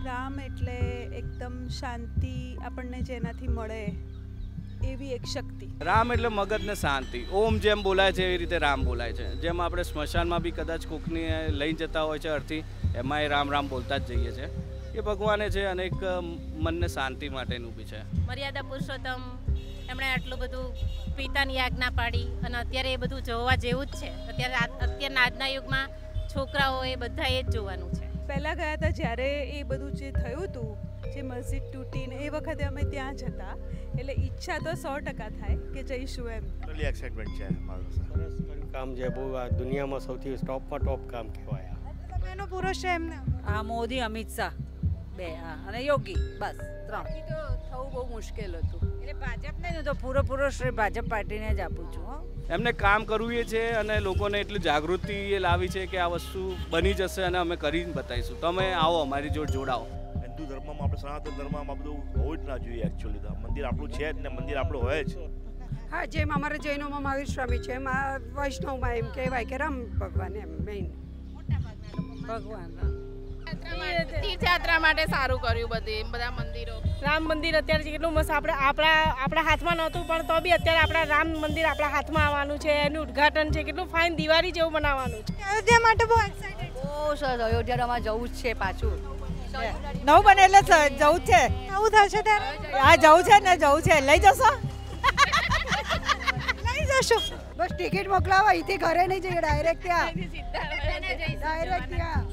રામ એટલે એકદમ શાંતિ આપણને જેનાથી મળે એવી એક શક્તિ. રામ એટલે મગજને શાંતિ. ઓમ જેમ બોલાય છે એવી રીતે રામ બોલાય છે. જેમ આપણે સ્મશાનમાં બી કદાચ કોકની લઈ જતા હોય છે અર્થી, એમાં એ રામ રામ બોલતા જ જઈએ છે. એ ભગવાને છે અને એક મનને શાંતિ માટેનું બી છે. મર્યાદા પુરુષોત્તમ એમણે આટલું બધું પિતાની આજ્ઞા પાડી અને અત્યારે એ બધું જોવા જેવું જ છે. અત્યારના આજના યુગમાં છોકરાઓ એ બધા એ જ જોવાનું છે. પહેલાં ગયા હતા જ્યારે એ બધું જે થયું હતું, જે મસ્જિદ તૂટીને, એ વખતે અમે ત્યાં જ હતા. એટલે ઈચ્છા તો 100% થાય કે જઈશું એમ. ટોટલી એક્સાઇટમેન્ટ છે મારું. સરસ કર્યું કામ છે, બહુ આ દુનિયામાં સૌથી ટોપમાં ટોપ કામ કહેવાય. એનો પુરુષ છે એમને આ મોદી, અમિત શાહ બે, અને યોગી, બસ 3. તો થવું બહુ મુશ્કેલ હતું. એટલે ભાજપને હું તો પૂરો શ્રેય ભાજપ પાર્ટીને જ આપું છું. એમને કામ કરવું એ છે અને લોકોને એટલી જાગૃતિ એ લાવી છે કે આ વસ્તુ બની જશે અને અમે કરીને બતાવીશું. તમે આવો, અમારી જોડે જોડાઓ. હિન્દુ ધર્મમાં આપણે સનાતન ધર્મમાં આ બધું હોવું જ ના જોઈએ. એકચ્યુઅલી તો મંદિર આપણું છે જ ને, મંદિર આપણું હોય જ. હા, જેમ અમારા જૈનોમાં મહાવીર સ્વામી છે, એમાં વૈષ્ણવમાં એમ કહેવાય કે રામ ભગવાન એમ મેઇન ભગવાન તીર્થયાત્રા માટે સારું કર્યું બધા મંદિરો. રામ મંદિર અત્યારે કેટલું મસ્ત આપણા હાથમાં નહોતું, પણ તો બી અત્યારે આપણા રામ મંદિર આપણા હાથમાં આવવાનું છે. એનું ઉદ્ઘાટન છે, કેટલું ફાઇન દિવાળી જેવું બનાવવાનું છે. અયોધ્યા માટે બહુ એક્સાઇટેડ. બહુ સરસ. અયોધ્યામાં જવું જ છે પાછું. નવું બને એટલે જવું છે. આવું થશે ત્યારે આ જવું છે ને, જવું છે. લઈ જશો? લઈ જશો. બસ ટિકિટ મોકલાવો, અહીંથી ઘરે નહીં જઈએ, ડાયરેક્ટ ત્યાં.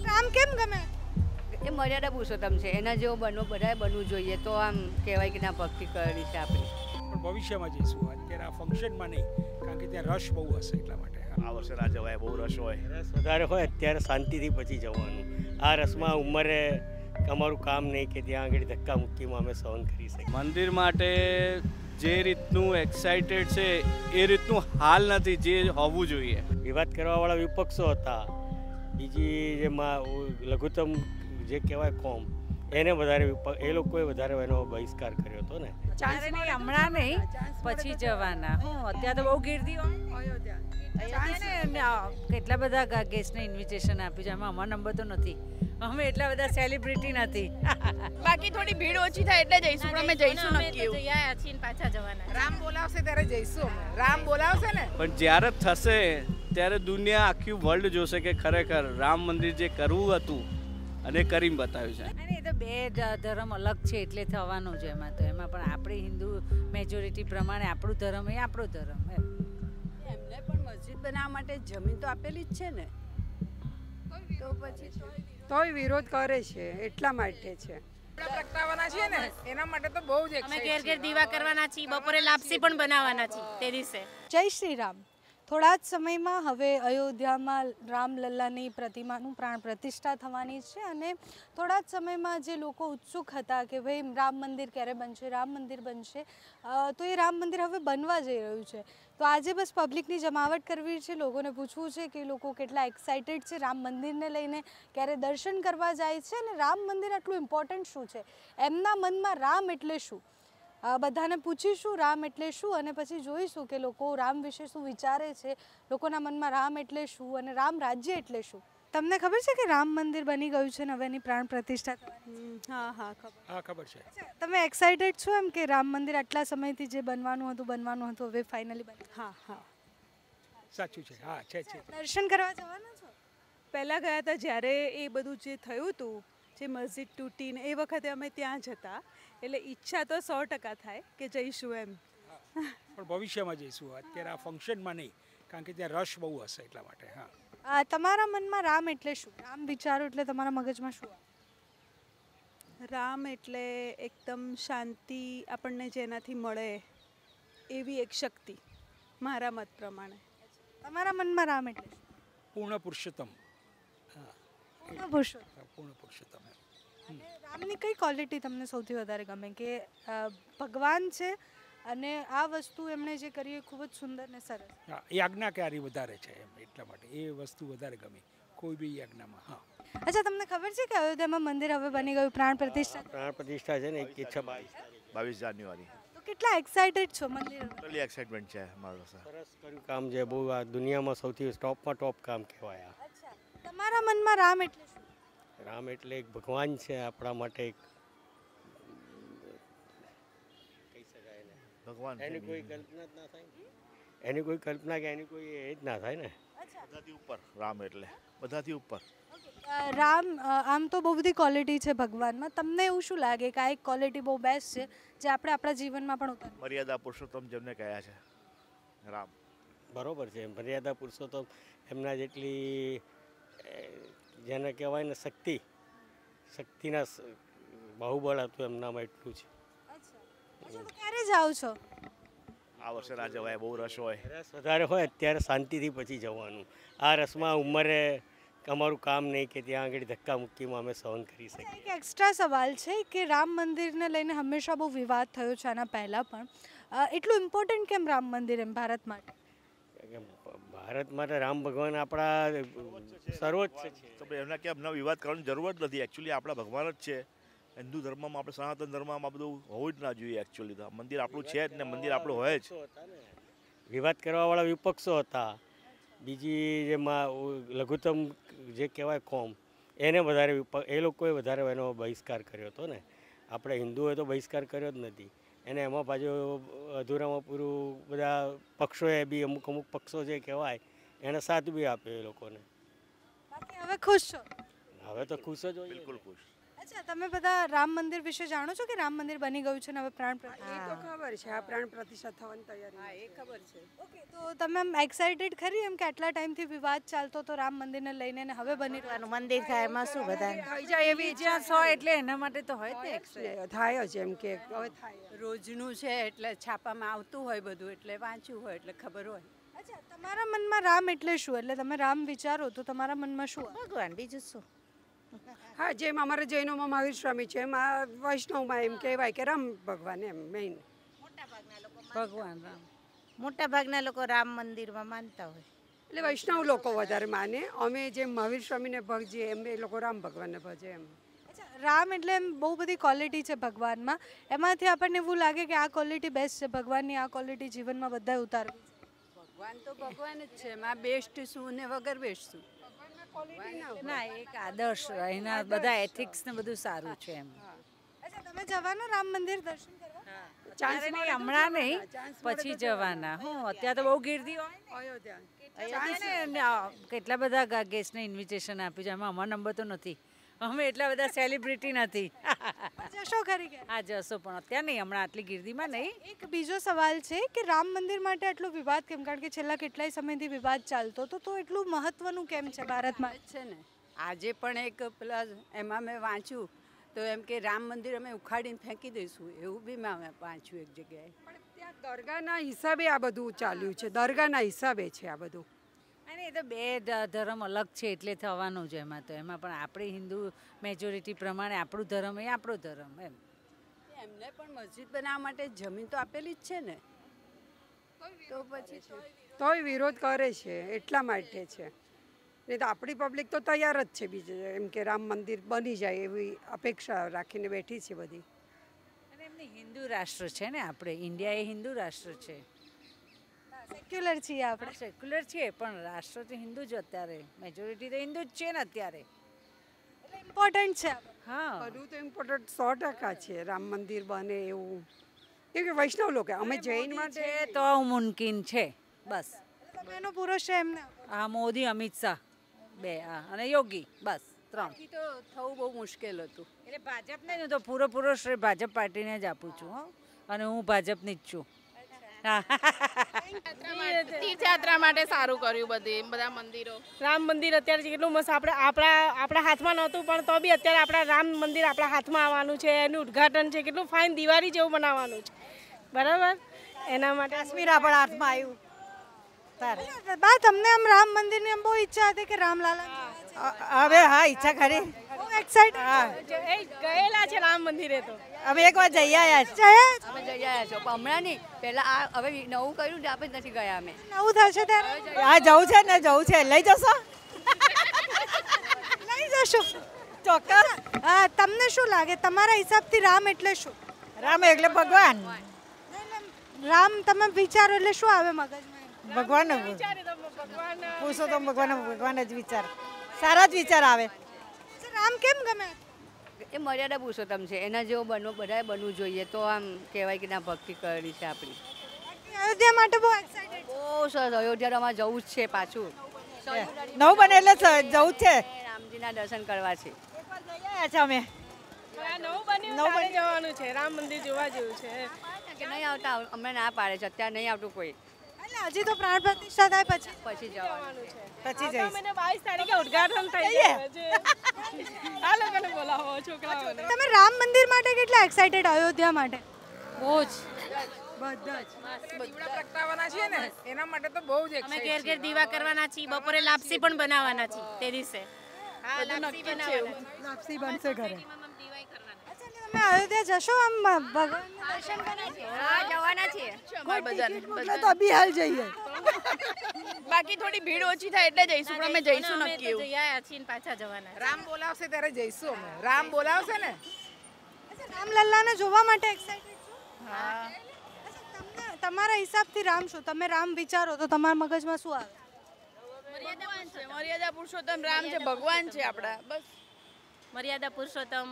રામ કેમ ગમે? એ મર્યાદા પુરુષોત્તમ છે, એના જેવો બધાએ બનવું જોઈએ. તો આમ કહેવાય કે ના ભક્તિ કરેલી છે આપણી. પણ ભવિષ્યમાં જઈશું, અત્યારે આ ફંક્શનમાં નહીં, કારણ કે ત્યાં રશ બહુ હશે એટલા માટે. આ વર્ષે ના જવાય, બહુ રસ હોય. રસ વધારે હોય અત્યારે શાંતિથી પછી જવાનું. આ રસમાં ઉંમરે અમારું કામ નહીં કે ત્યાં આગળ ધક્કા મુક્કીમાં અમે સહન કરી શકીએ. મંદિર માટે જે રીતનું એક્સાઇટેડ છે એ રીતનું હાલ નથી જે હોવું જોઈએ. વિવાદ કરવાવાળા વિપક્ષો હતા. બીજી જેમાં લઘુત્તમ જે કહેવાય કોમ, એને વધારે એ લોકોએ વધારે એનો બહિષ્કાર કર્યો હતો ને. ચાન્સ નહીં, હમણાં નહીં, પછી જવાના. અત્યારે તો બહુ ગીર્દી હોય. કેટલા બધા ગેસ્ટને ઇન્વિટેશન આપ્યું છે, એમાં અમારો નંબર તો નથી. અમે એટલા બધા સેલિબ્રિટી નથી. બાકી થોડી ભીડ ઓછી થાય એટલે જઈશું, પણ અમે જઈશું નક્કી એવું. જયા છીએ પાછા જવાના. રામ બોલાવશે ત્યારે જઈશું. રામ બોલાવશે ને. પણ જ્યારે થશે ત્યારે દુનિયા આખી વર્લ્ડ જોશે કે ખરેખર રામ મંદિર જે કરવું હતું અને કરીને બતાવ્યું છે. અને એ તો બે ધર્મ અલગ છે એટલે થવાનું છે. એમાં પણ આપણે હિન્દુ મેજોરિટી પ્રમાણે આપણું ધર્મ એ આપણો ધર્મ. એમને પણ મસ્જિદ બનાવવા માટે જમીન તો આપેલી જ છે ને, તો પછી તોય વિરોધ કરે છે. એટલા માટે છે પ્રગટાવવાના છે ને, એના માટે તો બહુ જ અમે ઘેર દીવા કરવાના છીએ, બપોરે લાપસી પણ બનાવવાના છીએ તે દિવસે. જય શ્રી રામ. થોડા જ સમયમાં હવે અયોધ્યામાં રામલલ્લાની પ્રતિમાનું પ્રાણ પ્રતિષ્ઠા થવાની છે અને થોડા જ સમયમાં જે લોકો ઉત્સુક હતા કે ભાઈ રામ મંદિર ક્યારે બનશે, રામ મંદિર બનશે, તો એ રામ મંદિર હવે બનવા જઈ રહ્યું છે. તો આજે બસ પબ્લિકની જમાવટ કરવી છે, લોકોને પૂછવું છે કે લોકો કેટલા એક્સાઇટેડ છે રામ મંદિરને લઈને, ક્યારે દર્શન કરવા જાય છે અને રામ મંદિર આટલું ઇમ્પોર્ટન્ટ શું છે, એમના મનમાં રામ એટલે શું, બધાને પૂછીશું રામ એટલે શું અને પછી જોઈશું કે લોકો રામ વિશે શું વિચારે છે, લોકોના મનમાં રામ એટલે શું અને રામ રાજ્ય એટલે શું. તમને ખબર છે કે રામ મંદિર બની ગયું છે ને હવે એની પ્રાણ પ્રતિષ્ઠા થવાની? હા ખબર છે. તમે એક્સાઇટેડ છો એમ કે રામ મંદિર આટલા સમયથી જે બનવાનું હતું હવે ફાઇનલી બની? હા સાચું છે. હા છે. દર્શન કરવા જવાના છો? પહેલાં ગયા હતા જ્યારે એ બધું જે થયું હતું, જે મસ્જિદ તૂટીને, એ વખતે અમે ત્યાં જ હતા. એટલે ઈચ્છા તો 100% થાય કે જઈશું એમ. પણ ભવિષ્યમાં જઈશું, અત્યારે આ ફંક્શનમાં નહીં, કારણ કે ત્યાં રશ બહુ હશે એટલા માટે. તમારા મનમાં રામ એટલે શું? રામ વિચારો એટલે તમારા મગજમાં શું? રામ એટલે એકદમ શાંતિ આપણને જેનાથી મળે એવી એક શક્તિ, મારા મત પ્રમાણે. તમારા મનમાં રામ એટલે પૂર્ણ પુરુષોત્તમ. પૂર્ણ પુરુષોત્તમ. રામની કઈ ક્વોલિટી તમને સૌથી વધારે ગમે કે ભગવાન છે અને આ વસ્તુ એમણે જે કરી એ ખૂબ જ સુંદર ને સરસ? એ આજ્ઞાકારી વધારે છે એમ, એટલા માટે એ વસ્તુ વધારે ગમે કોઈ બી આજ્ઞામાં. હા. અચ્છા, તમને ખબર છે કે અયોધ્યામાં મંદિર હવે બની ગયું, પ્રાણ પ્રતિષ્ઠા છે ને 22 જાન્યુઆરી. તો કેટલા એક્સાઇટેડ છો મંદિર? ટોટલી એક્સાઇટમેન્ટ છે મારું. સરસ કર્યું કામ છે, બહુ આ દુનિયામાં સૌથી ટોપમાં ટોપ કામ કહેવાય. તમારા મનમાં રામ એટલે શું? રામ એટલે એક ભગવાન છે આપણા માટે, એક કહી શકાય ને, ભગવાન છે એની કોઈ બીજું. કલ્પના જ ના થાય, એની કોઈ કલ્પના કે એની કોઈ એ જ ના થાય ને. બધાથી ઉપર રામ એટલે બધાથી ઉપર. રામ આમ તો બહુ બધી ક્વોલિટી છે ભગવાનમાં. તમને એવું શું લાગે કે આ એક ક્વોલિટી બહુ બેસ્ટ છે જે આપણે આપણા જીવનમાં પણ ઉતારી? મર્યાદા પુરુષોત્તમ જેમને કહ્યા છે રામ. બરોબર છે, મર્યાદા પુરુષોત્તમ એમના જેટલી જેને કહેવાય ને શક્તિના બાહુબળ હતું એમનામાં એટલું છે. તો ક્યારે જાઓ છો? આ વર્ષે ના જવાય, બહુ રસ હોય. રસ વધારે હોય અત્યારે શાંતિથી પછી જવાનું. આ રસમાં ઉંમરે અમારું કામ નહીં કે ત્યાં આગળ ધક્કા મુક્કીમાં અમે સહન કરી શકીએ. એક એક્સ્ટ્રા સવાલ છે કે રામ મંદિરને લઈને હંમેશા બહુ વિવાદ થયો છે આના પહેલાં પણ. એટલું ઇમ્પોર્ટન્ટ કેમ રામ મંદિર એમ ભારત માટે? ભારત માટે રામ ભગવાન આપણા સર્વોચ્ચ છે. તો એમના કે એમના વિવાદ કરવાની જરૂર જ નથી. એકચ્યુઅલી આપણા ભગવાન જ છે. હિન્દુ ધર્મમાં આપણે સનાતન ધર્મમાં બધું હોવું જ ના જોઈએ. એકચ્યુઅલી તો મંદિર આપણું છે જ ને, મંદિર આપણું હોય જ. વિવાદ કરવાવાળા વિપક્ષો હતા. બીજી જેમાં લઘુત્તમ જે કહેવાય કોમ, એને વધારે એ લોકોએ વધારે એનો બહિષ્કાર કર્યો હતો ને. આપણે હિન્દુઓએ તો બહિષ્કાર કર્યો જ નથી. એને એમાં પાછું અધૂરામાં પૂરું બધા પક્ષોએ બી અમુક પક્ષો જે કહેવાય એને સાથ બી આપ્યો એ લોકોને. બાકી હવે ખુશ છો? હવે તો ખુશ જ હોય. બિલકુલ ખુશ. અચ્છા, તમે બધા રામ મંદિર વિશે જાણો છો કે રામ મંદિર બની ગયું છે ને હવે પ્રાણ એ તો ખબર છે, આ પ્રાણ પ્રતિષ્ઠા થવાની તૈયારી. હા, એ ખબર છે. ઓકે, તો તમે એમ એક્સાઇટેડ ખરી એમ કે આટલા ટાઈમથી વિવાદ ચાલતો તો રામ મંદિરને લઈને ને હવે બની રહ્યું મંદિર થાય એમાં શું બધા થઈ જાય એવી ઇતિહાસ હોય એટલે એના માટે તો હોય જ ને. થાય જ એમ કે હવે થાય. રોજનું છે એટલે છાપામાં આવતું હોય બધું, એટલે વાંચ્યું હોય એટલે ખબર હોય. અચ્છા, તમારા મનમાં રામ એટલે શું? એટલે તમે રામ વિચારો તો તમારા મનમાં શું આવે? ભગવાન, બીજું શું? હા, જેમ અમારા જૈનોમાં મહાવીર સ્વામી છે, એમાં વૈષ્ણવમાં એમ કહેવાય કે રામ ભગવાન એમ મેઇન. ભગવાન રામ. મોટા ભાગના લોકો રામ મંદિરમાં માનતા હોય એટલે વૈષ્ણવ લોકો વધારે માને. અમે જેમ મહાવીર સ્વામીને ભજીએ એમ એ લોકો રામ ભગવાનને ભજે એમ. અચ્છા, રામ એટલે એમ બહુ બધી ક્વોલિટી છે ભગવાનમાં. એમાંથી આપણને એવું લાગે કે આ ક્વોલિટી બેસ્ટ છે, ભગવાનની આ ક્વોલિટી જીવનમાં બધાએ ઉતારવી છે. ભગવાન તો ભગવાન જ છે, એમાં બેસ્ટ શું ને વગર બેસ્ટ શું. ના, એક આદર્શ એના બધા એથિક્સ ને બધું સારું છે એમ. અચ્છા, તમે જવાના રામ મંદિર દર્શન કરવા? ચાન્સ નહીં, હમણાં નહીં, પછી જવાના. હું અત્યારે તો બહુ ગીર્દી હોય. કેટલા બધા ગેસ્ટને ઇન્વિટેશન આપ્યું છે, એમાં અમારો નંબર તો નથી. અમે એટલા બધા સેલિબ્રિટી નથી. જશો ખરી કે? હા, જશો, પણ અત્યારે નહીં, હમણાં આટલી ગીર્દીમાં નહીં. એક બીજો સવાલ છે કે રામ મંદિર માટે આટલો વિવાદ કેમ? કારણ કે છેલ્લા કેટલાય સમયથી વિવાદ ચાલતો તો એટલું મહત્વનું કેમ છે ભારતમાં? છે ને, આજે પણ એક પેલા એમાં મેં વાંચ્યું તો એમ કે રામ મંદિર અમે ઉખાડીને ફેંકી દઈશું, એવું બી મેં વાંચ્યું એક જગ્યાએ. પણ ત્યાં દરગાહના હિસાબે આ બધું ચાલ્યું છે, દરગાહના હિસાબે છે આ બધું. અને એ તો બે ધર્મ અલગ છે એટલે થવાનું છે એમાં તો. એમાં પણ આપણી હિન્દુ મેજોરિટી પ્રમાણે આપણું ધર્મ એ આપણો ધર્મ એમ. એમને પણ મસ્જિદ બનાવવા માટે જમીન તો આપેલી જ છે ને, તો પછી તોય વિરોધ કરે છે, એટલા માટે છે. નહીં તો આપણી પબ્લિક તો તૈયાર જ છે બીજે એમ કે રામ મંદિર બની જાય એવી અપેક્ષા રાખીને બેઠી છે બધી. અને એમની હિન્દુ રાષ્ટ્ર છે ને, આપણે ઇન્ડિયા એ હિન્દુ રાષ્ટ્ર છે. સેક્યુલર છીએ આપણે. સેક્યુલર છીએ પણ રાષ્ટ્ર તો હિન્દુ જ અત્યારે, મેજોરિટી તો હિન્દુ જ છે ને અત્યારે. એટલે ઇમ્પોર્ટન્ટ છે. હા, બધું તો ઇમ્પોર્ટન્ટ 100% છે રામ મંદિર બને એવું. કેમ કે વૈષ્ણવ લોકો અમે જૈન માટે તો મુમકિન છે બસ. તમે એનો પૂરો શ્રેય એમને? હા, મોદી, અમિત શાહ બે, હા, અને યોગી, બસ 3. બાકી તો થવું બહુ મુશ્કેલ હતું. એટલે ભાજપને હું તો પૂરો શ્રેય ભાજપ પાર્ટીને જ આપું છું. હો, અને હું ભાજપની જ છું. તીર્થયાત્રા માટે સારું કર્યું બધા મંદિરો. રામ મંદિર અત્યારે કેટલું મસ્ત આપણા હાથમાં નહોતું પણ તો બી અત્યારે આપણા રામ મંદિર આપણા હાથમાં આવવાનું છે, એનું ઉદ્ઘાટન છે, કેટલું ફાઇન દિવાળી જેવું બનાવવાનું છે, બરાબર. એના માટે કાશ્મીર આપણા હાથમાં આવ્યું. બા, તમને આમ રામ મંદિરની એમ બહુ ઈચ્છા હતી કે રામલાલા? હવે હા, ઈચ્છા ખરી. બહુ એક્સાઇટેડ. ગયેલા છે રામ મંદિરે તો. અમે એકવાર જઈ આવ્યા છે. અમે જઈ આવ્યા છો, પણ હમણાં નહીં, પહેલા આ હવે નવું કર્યું ને આપણે નથી ગયા અમે. નવું થશે ત્યારે હા, જવું છે ને, જવું છે. લઈ જશો? લઈ જશો ચોક્કસ. હા, તમને શું લાગે તમારા હિસાબથી રામ એટલે શું? રામ એટલે ભગવાન. રામ તમે વિચારો એટલે શું આવે મગજમાં? ભગવાન પુરુષોત્તમ ભગવાન જ વિચાર, સારા જ વિચાર આવે. રામ કેમ ગમે? એ મર્યાદા પુરુષોત્તમ છે, એના જેવો બધાએ બનવું જોઈએ, તો આમ કહેવાય કે ના ભક્તિ કરી છે આપણી. અયોધ્યા માટે બહુ એક્સાઇટેડ. બહુ સરસ, અયોધ્યામાં જવું જ છે પાછું. નવું બને એટલે જવું છે. રામજીના દર્શન કરવા છે. અમે નવું બન્યું જવાનું છે, રામ મંદિર જોવા જેવું છે. કે નહીં આવતા, હમણાં ના પાડે છે, અત્યારે નહીં આવતું કોઈ. એટલે હજી તો પ્રાણ પ્રતિષ્ઠા થાય પછી જવાનું છે. પછી જઈશ. 22 તારીખે ઉદ્ઘાટન થઈ જાય. આ લોકોને બોલાવો છોકરાઓને. તમે રામ મંદિર માટે કેટલા એક્સાઇટેડ? અયોધ્યા માટે બહુ જ બધા જ. દીવડા પ્રગટાવવાના છે ને, એના માટે તો બહુ જ અમે ઘેર ઘેર દીવા કરવાના છીએ, બપોરે લાપસી પણ બનાવવાના છીએ તે દિવસે. હા, લાપસી બનાવવાના. લાપસી બનશે ઘરે. તમે અયોધ્યા જશો આમ ભગવાનના દર્શન કરવા? હા, જવાના છીએ. એટલે તો અભી હાલ જઈએ. બાકી થોડી ભીડ ઓછી થાય એટલે જઈશું, પણ અમે જઈશું અમે નક્કી તો એવું. જઈ આયા છીએ ને પાછા જવાના. રામ બોલાવશે ત્યારે જઈશું અમે. રામ બોલાવશે ને. રામલલ્લાને જોવા માટે એક્સાઇટેડ છો? હા. તમારા હિસાબથી રામ શું? તમે રામ વિચારો તો તમારા મગજમાં શું આવે? મર્યાદા પુરુષોત્તમ રામ છે, ભગવાન છે આપણા. બસ મર્યાદા પુરુષોત્તમ,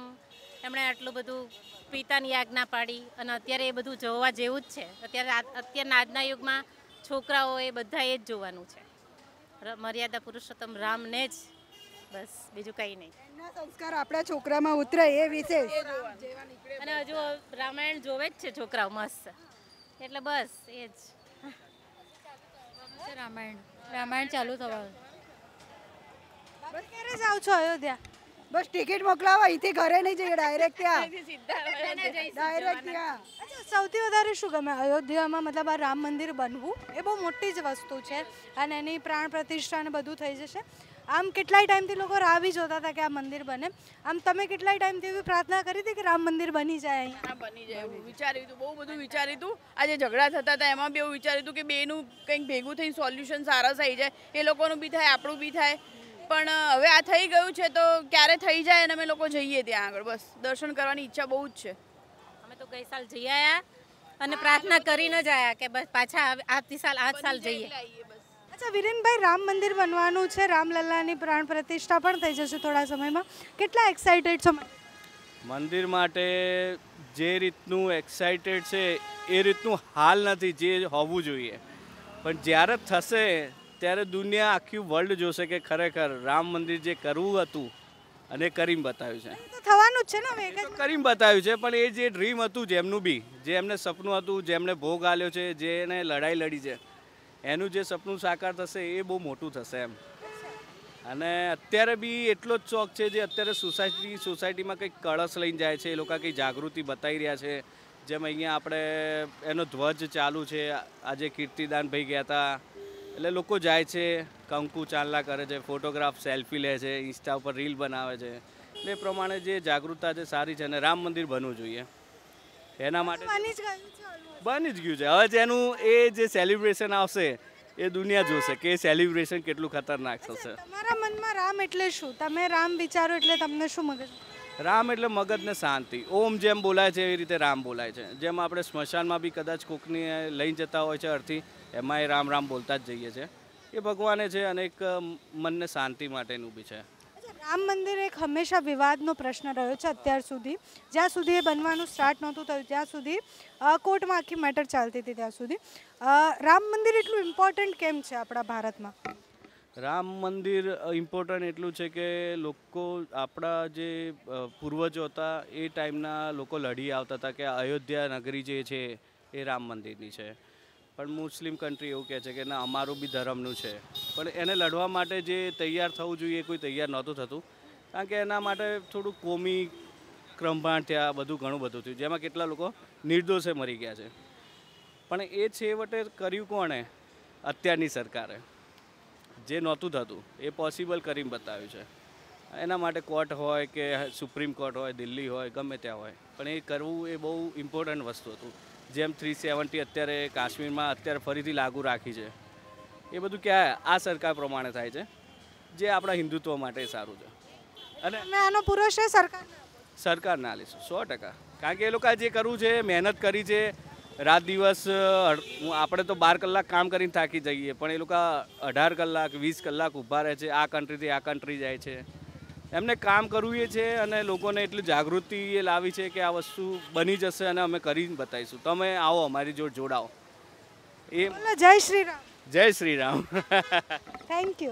એમણે આટલું બધું પિતાની આજ્ઞા પાડી અને અત્યારે એ બધું જોવા જેવું જ છે. અત્યારના આજના યુગમાં છોકરાઓ એ બધા એ જ જોવાનું છે. મર્યાદા પુરુષોત્તમ રામને જ, બસ બીજું કંઈ નહીં. એના સંસ્કાર આપણા છોકરામાં ઉતરે એ વિશેષ. અને હજુ રામાયણ જોવે જ છે છોકરાઓ મસ્ત, એટલે બસ એ જ. રામાયણ ચાલુ થવાનું. ક્યારે જાઓ છો અયોધ્યા? બસ ટિકિટ મોકલાવો, અહીંથી ઘરે નહીં જઈએ, ડાયરેક્ટ ત્યાં. ડાયરેક્ટ ત્યાં. અચ્છા, સૌથી વધારે શું ગમે અયોધ્યામાં? મતલબ આ રામ મંદિર બનવું એ બહુ મોટી જ વસ્તુ છે અને એની પ્રાણ પ્રતિષ્ઠા ને બધું થઈ જશે. આમ કેટલાય ટાઈમથી લોકો રાહ બી જોતા હતા કે આ મંદિર બને. આમ તમે કેટલાય ટાઈમથી એવી પ્રાર્થના કરી હતી કે રામ મંદિર બની જાય અહીંયા? બની જાય એવું વિચાર્યું હતું, બહુ બધું વિચાર્યું હતું. આજે ઝઘડા થતા હતા એમાં બી એવું વિચાર્યું હતું કે બેનું કંઈક ભેગું થઈને સોલ્યુશન સારા થઈ જાય, એ લોકોનું બી થાય, આપણું બી થાય. પણ હવે આ થઈ ગયું છે તો ક્યારે થઈ જાય અને અમે લોકો જઈએ ત્યાં આગળ. બસ દર્શન કરવાની ઈચ્છા બહુ જ છે. અમે તો ગઈ સાલ જઈ આવ્યા અને પ્રાર્થના કરીને જ આવ્યા કે બસ પાછા આવતી સાલ આ સાલ જઈએ. અચ્છા વિરેનભાઈ, રામ મંદિર બનવાનું છે, રામલલ્લાની પ્રાણ પ્રતિષ્ઠા પણ થઈ જશે થોડા સમયમાં. કેટલા એક્સાઇટેડ છો? મંદિર માટે જે રીતનું એક્સાઇટેડ છે એ રીતનું હાલ નથી જે હોવું જોઈએ, પણ જ્યારે થશે ત્યારે દુનિયા આખી વર્લ્ડ જોશે કે ખરેખર રામ મંદિર જે કરવું હતું અને કરીને બતાવ્યું છે. તો થવાનું જ છે ને હવે. કરીને બતાવ્યું છે, પણ એ જે ડ્રીમ હતું જેમનું બી, જે એમને સપનું હતું, જેમને ભોગ આલ્યો છે, જેને લડાઈ લડી છે, એનું જે સપનું સાકાર થશે એ બહુ મોટું થશે એમ. અને અત્યારે બી એટલો જ શોખ છે જે અત્યારે સોસાયટીમાં કંઈક કળશ લઈને જાય છે, એ લોકો કંઈક જાગૃતિ બતાવી રહ્યા છે. જેમ અહીંયા આપણે એનો ધ્વજ ચાલુ છે, આજે કીર્તિદાન ભાઈ ગયા હતા, એટલે લોકો જાય છે, કંકુ ચાંદલા કરે છે, ફોટોગ્રાફ સેલ્ફી લે છે, ઇન્સ્ટા ઉપર રીલ બનાવે છે. એટલે એ પ્રમાણે જે જાગૃતતા છે સારી છે અને રામ મંદિર બનવું જોઈએ એના માટે બની જ ગયું છે. હવે જેનું એ જે સેલિબ્રેશન આવશે એ દુનિયા જોશે કે સેલિબ્રેશન કેટલું ખતરનાક થશે. તમારા મનમાં રામ એટલે શું? તમે રામ વિચારો એટલે તમને શું મગજ? રામ એટલે મગજને શાંતિ. ઓમ જેમ બોલાય છે એવી રીતે રામ બોલાય છે. જેમ આપણે સ્મશાનમાં બી કદાચ કોકની લઈ જતા હોય છે અર્થી, એમાં એ રામ રામ બોલતા જ જઈએ છે. એ ભગવાને છે અને એક મનને શાંતિ માટેનું બી છે. રામ મંદિર એક હંમેશા વિવાદનો પ્રશ્ન રહ્યો છે અત્યાર સુધી. જ્યાં સુધી એ બનવાનું સ્ટાર્ટ નહોતું થયું ત્યાં સુધી કોર્ટમાં આખી મેટર ચાલતી હતી ત્યાં સુધી. રામ મંદિર એટલું ઇમ્પોર્ટન્ટ કેમ છે આપણા ભારતમાં? રામ મંદિર ઇમ્પોર્ટન્ટ એટલું છે કે લોકો આપણા જે પૂર્વજો હતા એ ટાઈમના લોકો લડી આવતા હતા કે અયોધ્યા નગરી જે છે એ રામ મંદિરની છે. પણ મુસ્લિમ કન્ટ્રી એવું કહે છે કે ના અમારું બી ધર્મનું છે, પણ એને લડવા માટે જે તૈયાર થવું જોઈએ કોઈ તૈયાર નહોતું થતું, કારણ કે એના માટે થોડું કોમી ક્રમભાણ થયા, બધું ઘણું બધું થયું, જેમાં કેટલા લોકો નિર્દોષે મરી ગયા છે. પણ એ છેવટે કર્યું કોણે? અત્યારની સરકારે. જે નહોતું થતું એ પોસિબલ કરીને બતાવ્યું છે. એના માટે કોર્ટ હોય કે સુપ્રીમ કોર્ટ હોય, દિલ્હી હોય, ગમે ત્યાં હોય, પણ એ કરવું એ બહુ ઇમ્પોર્ટન્ટ વસ્તુ હતું. જેમ 370 અત્યારે કાશ્મીરમાં અત્યારે ફરીથી લાગુ રાખી છે, એ બધું ક્યાં આ સરકાર પ્રમાણે થાય છે, જે આપણા હિન્દુત્વ માટે સારું છે. અને આનો પૂરો શ્રેય સરકાર ના લેશું 100%, કારણ કે એ લોકો જે કરવું છે મહેનત કરી છે, રાત દિવસ. આપણે તો 12 કલાક કામ કરીને થાકી જઈએ, પણ એ લોકો 18 કલાક 20 કલાક ઊભા રહે છે, આ કન્ટ્રીથી આ કન્ટ્રી જાય છે. એમને કામ કરવું એ છે અને લોકોને એટલી જાગૃતિ એ લાવી છે કે આ વસ્તુ બની જશે અને અમે કરીને બતાવીશું. તમે આવો અમારી જોડે જોડાઓ. એ જય શ્રી રામ. જય શ્રી રામ. Thank you.